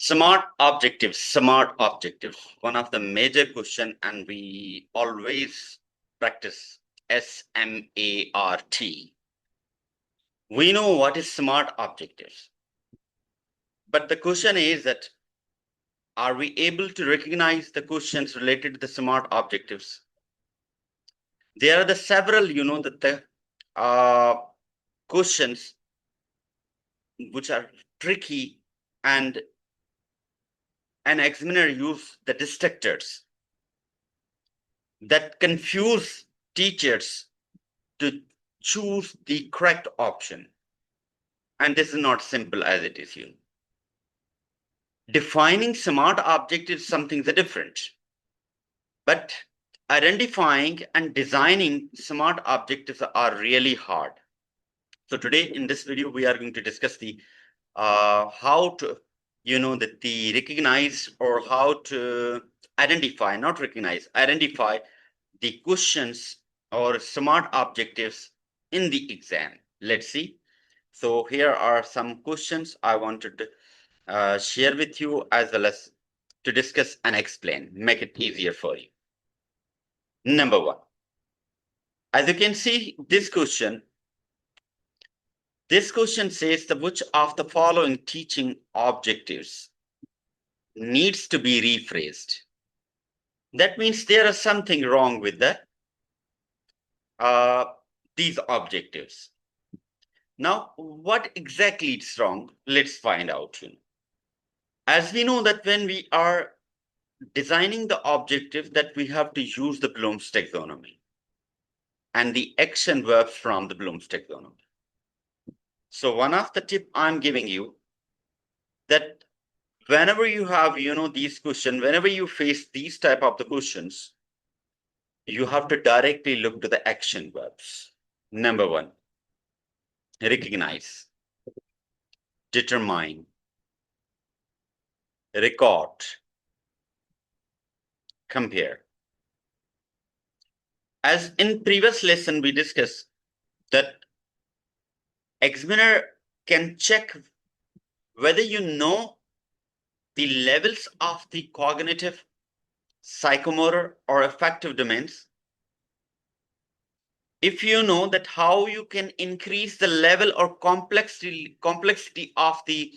Smart objectives. One of the major question, and we always practice SMART. We know what is smart objectives, but the question is that are we able to recognize the questions related to the smart objectives? There are the several, questions which are tricky, and an examiner use the distractors that confuse teachers to choose the correct option. And this is not simple as it is here. Defining smart objectives is something different, but identifying and designing smart objectives are really hard. So today in this video, we are going to discuss the how to, the recognize, or how to identify, not recognize, identify the questions or smart objectives in the exam. Let's see. So here are some questions I wanted to share with you, as well as to discuss and explain, make it easier for you. Number one, as you can see, this question says that which of the following teaching objectives needs to be rephrased. That means there is something wrong with these objectives. Now, what exactly is wrong? Let's find out. As we know that when we are designing the objective, that we have to use the Bloom's taxonomy and the action verbs from the Bloom's taxonomy. So one of the tip I'm giving you, that whenever you have, these questions, whenever you face these type of the questions, you have to directly look to the action verbs. Number one, recognize, determine, record, compare. As in previous lesson, we discussed that examiner can check whether you know the levels of the cognitive, psychomotor, or affective domains. If you know that how you can increase the level or complexity of the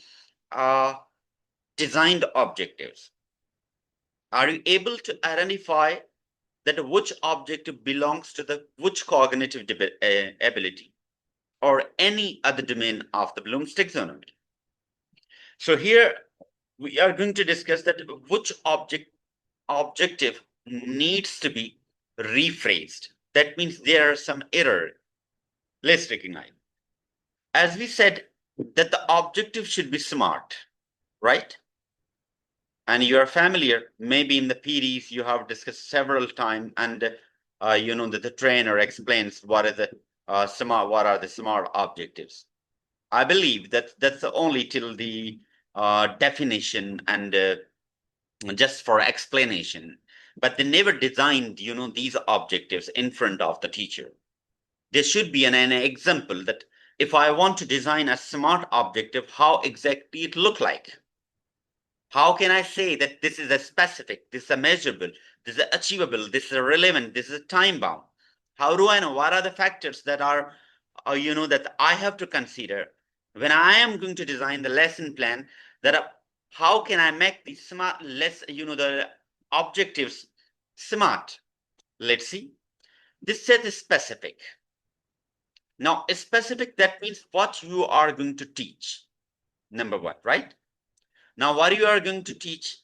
designed objectives. Are you able to identify that which objective belongs to the which cognitive ability or any other domain of the Bloom's taxonomy? So here we are going to discuss that which objective needs to be rephrased. That means there are some error. Let's recognize. As we said, that the objective should be smart, right? And you are familiar, maybe in the PDs you have discussed several times, and that the trainer explains what are the smart objectives. I believe that that's only till the definition and just for explanation, but they never designed these objectives in front of the teacher. There should be an example that if I want to design a smart objective, how exactly it look like. How can I say that this is a specific, this is a measurable, this is achievable, this is relevant, this is time bound? How do I know what are the factors that are, that I have to consider when I am going to design the lesson plan? How can I make the smart the objectives smart? Let's see. This set is specific. Now, specific, that means what you are going to teach. Number one, right? Now, what you are going to teach,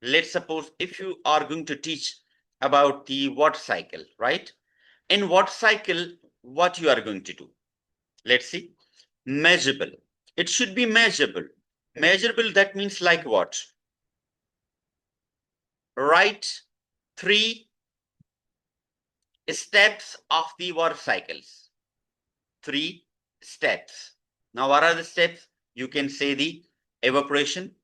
let's suppose if you are going to teach about the water cycle, right? In water cycle, what you are going to do? Let's see. Measurable. It should be measurable. Measurable, that means like what? Write 3 steps of the water cycles. 3 steps. Now, what are the steps? You can say the evaporation,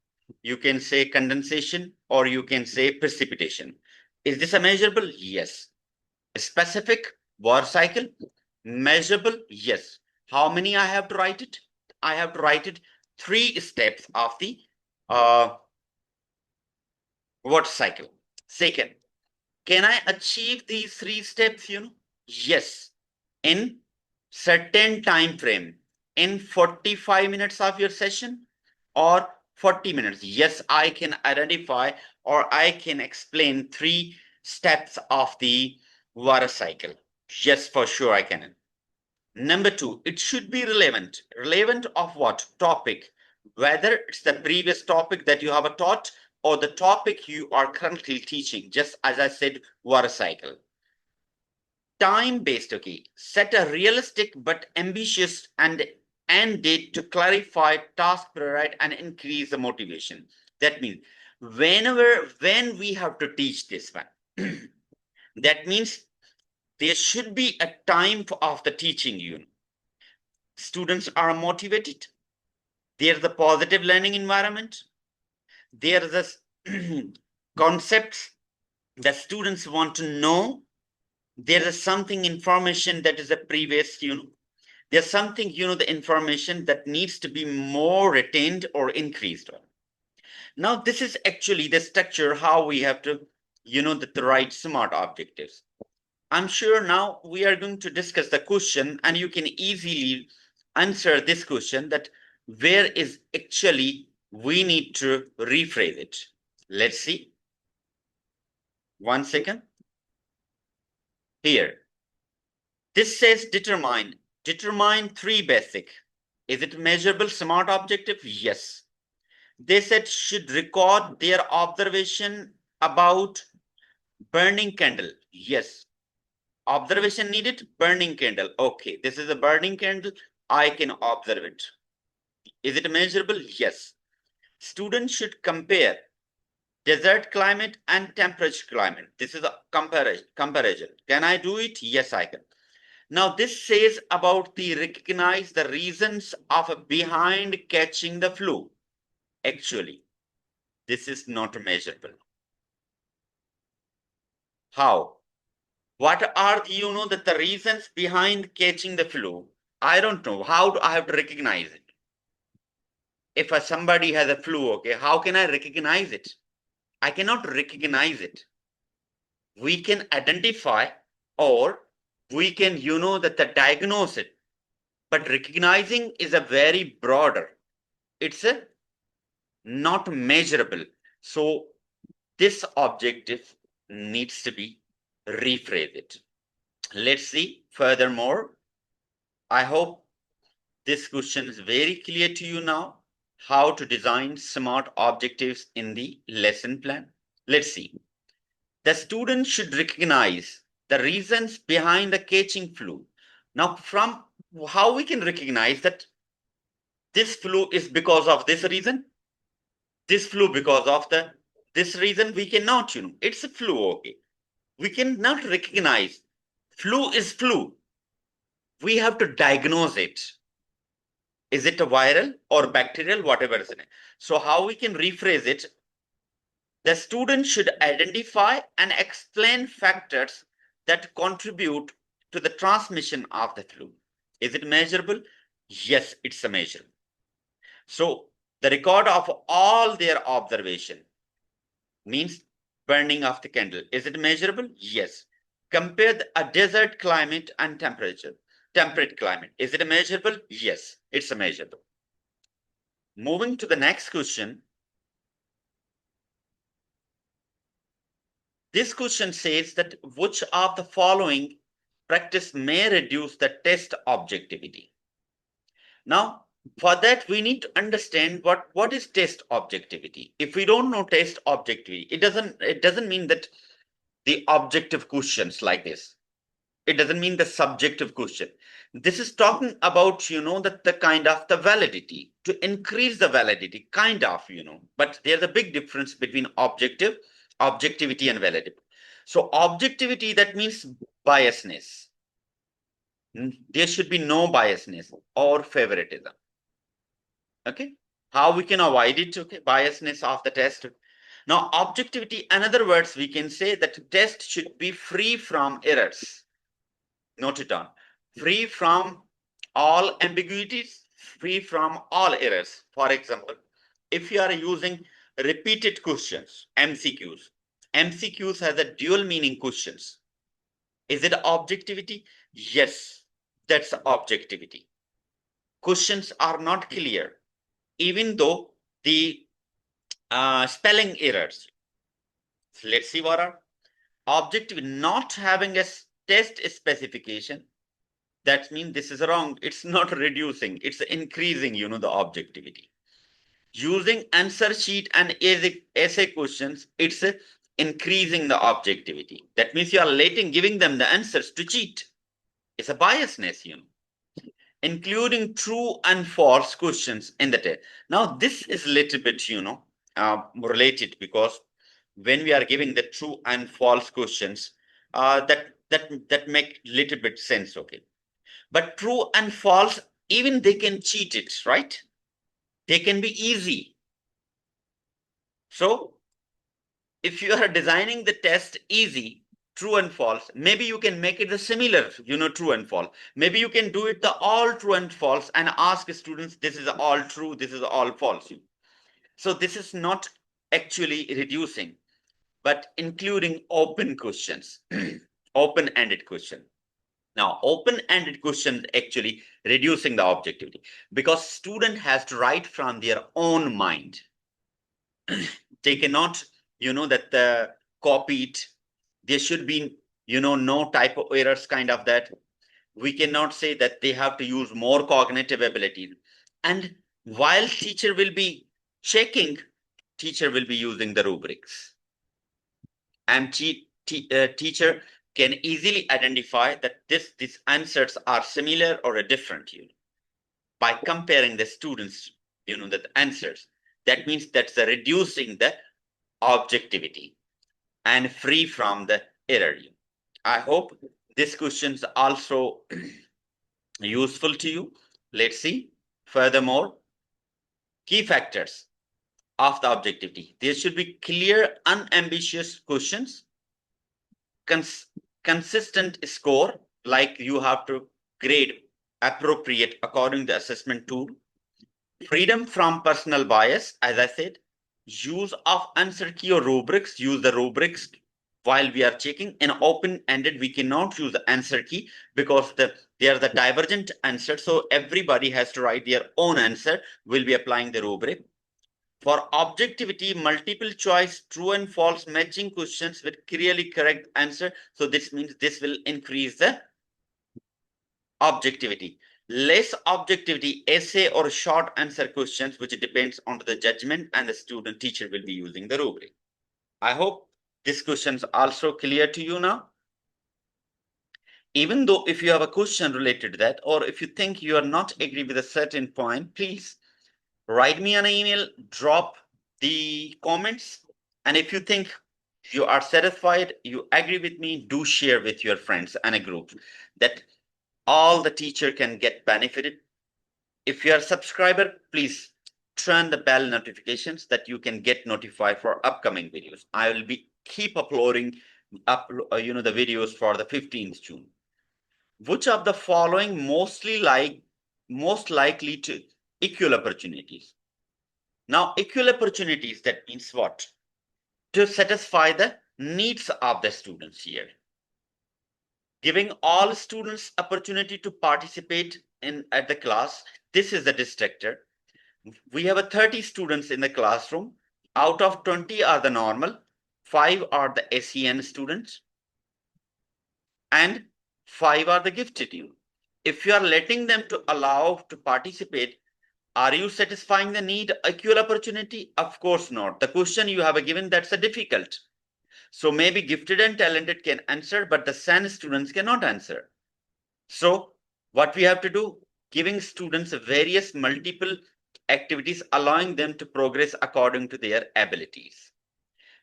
you can say condensation, or you can say precipitation. Is this a measurable? Yes. Specific, water cycle. Measurable? Yes. How many I have to write it? I have to write it 3 steps of the Water cycle. Second, can I achieve these 3 steps? Yes, in certain time frame, in 45 minutes of your session or 40 minutes. Yes, I can identify or I can explain 3 steps of the water cycle. Yes, for sure I can. Number 2, it should be relevant. Relevant of what? Topic. Whether it's the previous topic that you have taught or the topic you are currently teaching, just as I said, water cycle. Time-based, okay. Set a realistic but ambitious and end date to clarify task priority and increase the motivation. That means when we have to teach this one, that means there should be a time of the teaching you. Students are motivated. There's a positive learning environment. There's this concepts that students want to know. There is something information that is a previous, there's something, the information that needs to be more retained or increased. Now, this is actually the structure how we have to, the right smart objectives. I'm sure now we are going to discuss the question and you can easily answer this question that where is actually we need to rephrase it. Let's see. 1 second. Here. This says determine. Determine 3 basic. Is it measurable smart objective? Yes. They said should record their observation about burning candle. Yes. Observation needed, burning candle. Okay, this is a burning candle. I can observe it. Is it measurable? Yes. Students should compare desert climate and temperature climate. This is a comparison. Can I do it? Yes, I can. Now, this says about the recognize the reasons of behind catching the flu. Actually, this is not measurable. How? What are the reasons behind catching the flu? I don't know. How do I have to recognize it? If somebody has a flu, okay, how can I recognize it? I cannot recognize it. We can identify or we can, the diagnose it. But recognizing is a very broader. It's a not measurable. So this objective needs to be rephrased. Let's see furthermore. I hope this question is very clear to you now. How to design smart objectives in the lesson plan. Let's see. The student should recognize the reasons behind the catching flu. Now, from how we can recognize that this flu is because of this reason, this flu because of this reason, we cannot, it's a flu, okay. We cannot recognize flu is flu. We have to diagnose it. Is it a viral or bacterial, whatever is in it? So how we can rephrase it? The student should identify and explain factors that contribute to the transmission of the flu. Is it measurable? Yes, it's a measurable. So the record of all their observation means burning of the candle. Is it measurable? Yes. Compare a desert climate and temperate climate. Is it measurable? Yes, it's a measurable. Moving to the next question. This question says that which of the following practice may reduce the test objectivity? Now, for that, we need to understand what is test objectivity. If we don't know test objectivity, it doesn't mean that the objective questions like this. It doesn't mean the subjective question. This is talking about, that the kind of the validity, to increase the validity, kind of, but there's a big difference between objectivity and validity. So objectivity, that means biasness. There should be no biasness or favoritism. Okay. How we can avoid it? Okay. Biasness of the test. Now, objectivity, in other words, we can say that test should be free from errors. Note it down. Free from all ambiguities, free from all errors. For example, if you are using repeated questions, MCQs. MCQs has a dual meaning questions. Is it objectivity? Yes, that's objectivity. Questions are not clear, even though the spelling errors. So let's see what are objective. Not having a test specification, that means this is wrong. It's not reducing, it's increasing, the objectivity. Using answer sheet and essay questions, it's increasing the objectivity. That means you are giving them the answers to cheat. It's a biasness, including true and false questions in the test. Now, this is a little bit, related, because when we are giving the true and false questions, that make little bit sense, okay? But true and false, even they can cheat it, right? They can be easy. So if you are designing the test easy, true and false, maybe you can make it the similar, true and false. Maybe you can do it the all true and false and ask students, this is all true, this is all false. So this is not actually reducing, but including open questions, open-ended question. Now, open-ended questions actually reducing the objectivity, because student has to write from their own mind. They cannot, that copy it. There should be, no type of errors, kind of that. We cannot say that they have to use more cognitive ability. And while teacher will be checking, teacher will be using the rubrics. And teacher can easily identify that these answers are similar or different, by comparing the students, the answers. That means that's reducing the objectivity and free from the error. I hope this question is also useful to you. Let's see. Furthermore, key factors of the objectivity. There should be clear, unambitious questions, consistent score, like you have to grade appropriate according to assessment tool, freedom from personal bias, as I said, use of answer key or rubrics, use the rubrics while we are checking. In open-ended, we cannot use the answer key because they are the divergent answer. So everybody has to write their own answer. We'll be applying the rubric. For objectivity, multiple choice, true and false matching questions with clearly correct answer. So this means this will increase the objectivity. Less objectivity, essay or short answer questions, which depends on the judgment, and the student teacher will be using the rubric. I hope this question is also clear to you now. Even though if you have a question related to that, or if you think you are not agree with a certain point, please write me an email, drop the comments. And if you think you are satisfied, you agree with me, do share with your friends and a group, that all the teacher can get benefited. If you are a subscriber, please turn the bell notifications that you can get notified for upcoming videos. I will be keep uploading the videos for the 15th June. Which of the following most likely to equal opportunities? Now, equal opportunities, that means what? To satisfy the needs of the students here. Giving all students opportunity to participate at the class. This is the distractor. We have 30 students in the classroom. Out of 20 are the normal, 5 are the SEN students, and 5 are the gifted. If you are letting them to allow to participate, are you satisfying the need equal opportunity? Of course not. The question you have given, that's a difficult. So maybe gifted and talented can answer, but the SEN students cannot answer. So what we have to do, giving students various multiple activities, allowing them to progress according to their abilities.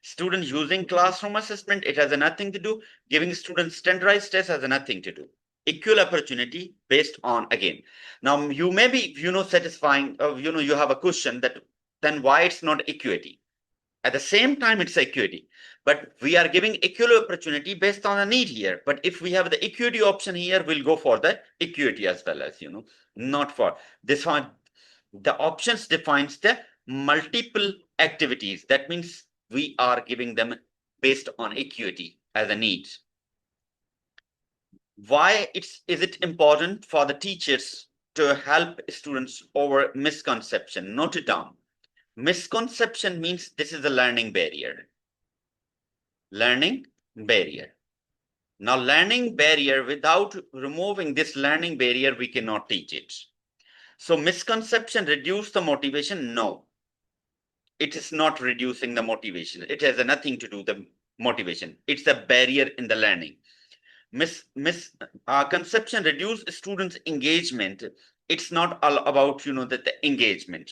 Students using classroom assessment, it has nothing to do. Giving students standardized tests has nothing to do. Equal opportunity based on, again. Now you may be, satisfying, you have a question that then why it's not equity. At the same time, it's equity, but we are giving equal opportunity based on a need here. But if we have the equity option here, we'll go for the equity as well as, not for this one. The options defines the multiple activities. That means we are giving them based on acuity as a need. Why is it important for the teachers to help students over misconception? Note it down. Misconception means this is a learning barrier. Learning barrier. Now, learning barrier, without removing this learning barrier, we cannot teach it. So misconception reduce the motivation? No. It is not reducing the motivation. It has nothing to do with the motivation. It's a barrier in the learning. Misconception reduce students' engagement. It's not all about, that the engagement.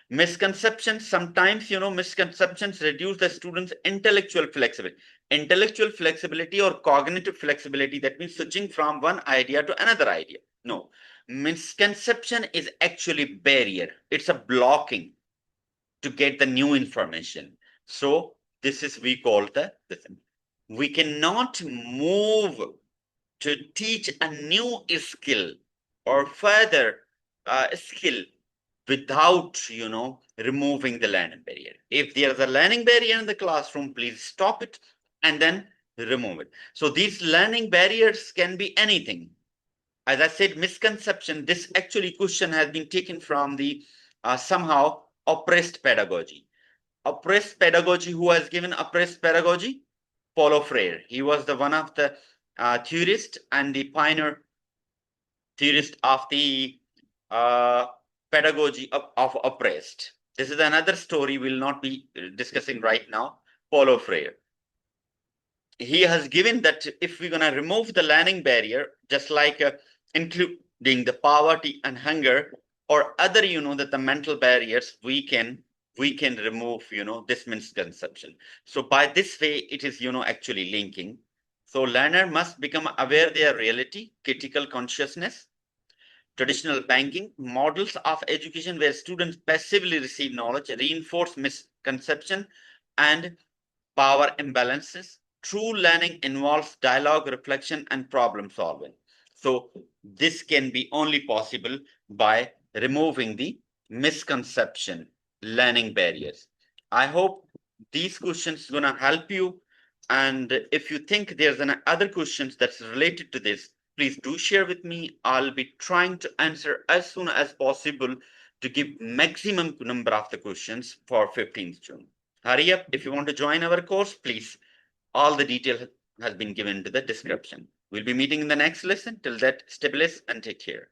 Misconceptions, sometimes, misconceptions reduce the students' intellectual flexibility or cognitive flexibility. That means switching from one idea to another idea. No, misconception is actually barrier. It's a blocking to get the new information. So this is, we call we cannot move to teach a new skill or further skill without, removing the learning barrier. If there's a learning barrier in the classroom, please stop it and then remove it. So these learning barriers can be anything. As I said, misconception, this actually question has been taken from the somehow oppressed pedagogy. Oppressed pedagogy, who has given oppressed pedagogy? Paulo Freire. He was the one of the theorist and the pioneer theorist of the pedagogy of oppressed. This is another story we'll not be discussing right now. Paulo Freire. He has given that if we're going to remove the learning barrier, just like including the poverty and hunger or other, that the mental barriers, we can remove, this misconception. So by this way, it is, actually linking. So learner must become aware their reality, critical consciousness, traditional banking, models of education where students passively receive knowledge, reinforce misconception and power imbalances. True learning involves dialogue, reflection, and problem solving. So this can be only possible by removing the misconception, learning barriers. I hope these questions are going to help you. And if you think there's other questions that's related to this, please do share with me. I'll be trying to answer as soon as possible to give maximum number of the questions for 15th June. Hurry up. If you want to join our course, please. All the detail has been given to the description. We'll be meeting in the next lesson. Till that, stay blessed and take care.